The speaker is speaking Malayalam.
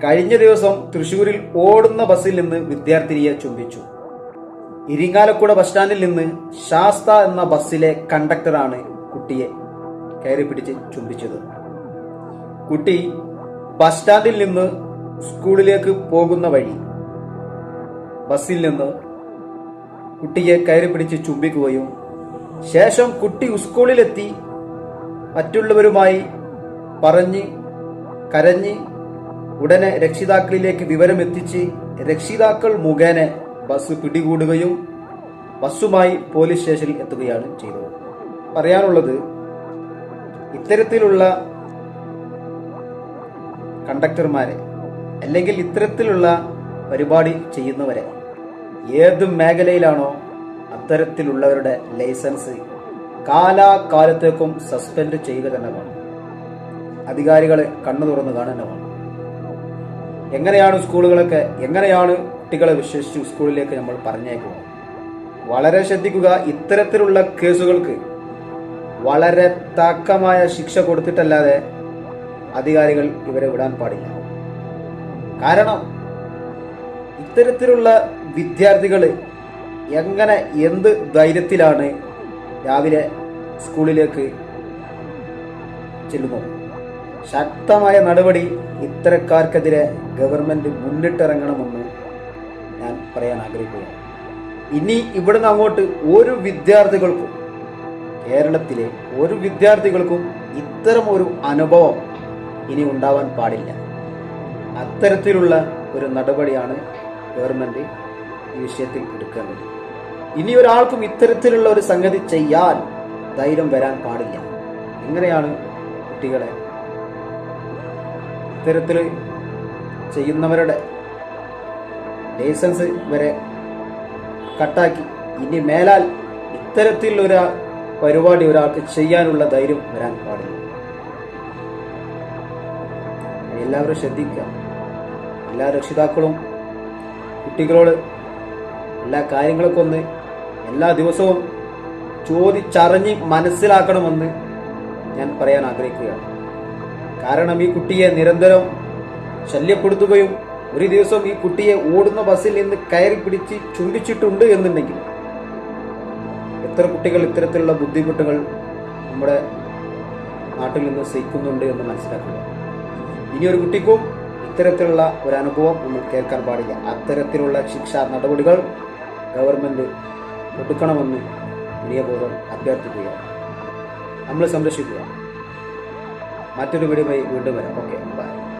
കഴിഞ്ഞ ദിവസം തൃശൂരിൽ ഓടുന്ന ബസ്സിൽ നിന്ന് വിദ്യാർത്ഥിനിയെ ചുംബിച്ചു. ഇരിങ്ങാലക്കുട ബസ് സ്റ്റാൻഡിൽ നിന്ന് ശാസ്ത എന്ന ബസ്സിലെ കണ്ടക്ടറാണ് കുട്ടിയെ കയറി പിടിച്ച് ചുംബിച്ചത്. കുട്ടി ബസ് സ്റ്റാൻഡിൽ നിന്ന് സ്കൂളിലേക്ക് പോകുന്ന വഴി ബസ്സിൽ നിന്ന് കുട്ടിയെ കയറി പിടിച്ച് ചുംബിക്കുകയും ശേഷം കുട്ടി സ്കൂളിലെത്തി മറ്റുള്ളവരുമായി പറഞ്ഞ് കരഞ്ഞ് ഉടനെ രക്ഷിതാക്കളിലേക്ക് വിവരം എത്തിച്ച് രക്ഷിതാക്കൾ മുഖേന ബസ് പിടികൂടുകയും ബസ്സുമായി പോലീസ് സ്റ്റേഷനിൽ എത്തുകയാണ് ചെയ്തത്. പറയാനുള്ളത്, ഇത്തരത്തിലുള്ള കണ്ടക്ടർമാരെ അല്ലെങ്കിൽ ഇത്തരത്തിലുള്ള പരിപാടി ചെയ്യുന്നവരെ ഏത് മേഖലയിലാണോ അത്തരത്തിലുള്ളവരുടെ ലൈസൻസ് കാലാകാലത്തേക്കും സസ്പെൻഡ് ചെയ്യുക തന്നെ വേണം. അധികാരികളെ കണ്ണു തുറന്ന് കാണുക വേണം. എങ്ങനെയാണ് എങ്ങനെയാണ് കുട്ടികളെ വിശ്വസിച്ച് സ്കൂളിലേക്ക് നമ്മൾ പറഞ്ഞേക്കുക? വളരെ ശ്രദ്ധിക്കുക. ഇത്തരത്തിലുള്ള കേസുകൾക്ക് വളരെ തക്കമായ ശിക്ഷ കൊടുത്തിട്ടല്ലാതെ അധികാരികൾ ഇവരെ വിടാൻ പാടില്ല. കാരണം ഇത്തരത്തിലുള്ള വിദ്യാർത്ഥികൾ എന്ത് ധൈര്യത്തിലാണ് രാവിലെ സ്കൂളിലേക്ക് ചെല്ലുന്നത്? ശക്തമായ നടപടി ഇത്തരക്കാർക്കെതിരെ ഗവൺമെന്റ് മുന്നിട്ടിറങ്ങണമെന്ന് ഞാൻ പറയാൻ ആഗ്രഹിക്കുകയാണ്. ഇനി ഇവിടുന്ന് അങ്ങോട്ട് ഒരു വിദ്യാർത്ഥികൾക്കും, കേരളത്തിലെ ഒരു വിദ്യാർത്ഥികൾക്കും ഇത്തരം ഒരു അനുഭവം ഇനി ഉണ്ടാവാൻ പാടില്ല. അത്തരത്തിലുള്ള ഒരു നടപടിയാണ് ഗവൺമെന്റ് ഈ വിഷയത്തിൽ എടുക്കേണ്ടത്. ഇനി ഒരാൾക്കും ഇത്തരത്തിലുള്ള ഒരു സംഗതി ചെയ്യാൻ ധൈര്യം വരാൻ പാടില്ല. എങ്ങനെയാണ് കുട്ടികളെ ഇത്തരത്തിൽ ചെയ്യുന്നവരുടെ ലൈസൻസ് വരെ കട്ടാക്കി ഇനി മേലാൽ ഇത്തരത്തിലൊരു പരിപാടി ഒരാൾക്ക് ചെയ്യാനുള്ള ധൈര്യം വരാൻ പാടില്ല. എല്ലാവരും ശ്രദ്ധിക്കുക. എല്ലാ രക്ഷിതാക്കളും കുട്ടികളോട് എല്ലാ കാര്യങ്ങളൊക്കെ ഒന്ന് എല്ലാ ദിവസവും ചോദിച്ചറിഞ്ഞ് മനസ്സിലാക്കണമെന്ന് ഞാൻ പറയാൻ ആഗ്രഹിക്കുകയാണ്. കാരണം ഈ കുട്ടിയെ നിരന്തരം ശല്യപ്പെടുത്തുകയും ഒരു ദിവസം ഈ കുട്ടിയെ ഓടുന്ന ബസ്സിൽ നിന്ന് കയറി പിടിച്ച് ചുംബിച്ചിട്ടുണ്ട് എന്നുണ്ടെങ്കിൽ എത്ര കുട്ടികൾ ഇത്തരത്തിലുള്ള ബുദ്ധിമുട്ടുകൾ നമ്മുടെ നാട്ടിൽ നിന്ന് സഹിക്കുന്നുണ്ട് എന്ന് മനസ്സിലാക്കുക. ഇനിയൊരു കുട്ടിക്കും ഇത്തരത്തിലുള്ള ഒരു അനുഭവം നമ്മൾ കേൾക്കാൻ പാടില്ല. അത്തരത്തിലുള്ള ശിക്ഷാ നടപടികൾ ഗവൺമെന്റ് കൊടുക്കണമെന്ന് വിനയപൂർവ്വം അഭ്യർത്ഥിക്കുകയാണ്. നമ്മൾ സംരക്ഷിക്കുക. മറ്റൊരു വീഡിയോയുമായി വീണ്ടും വരാം. Okay, by.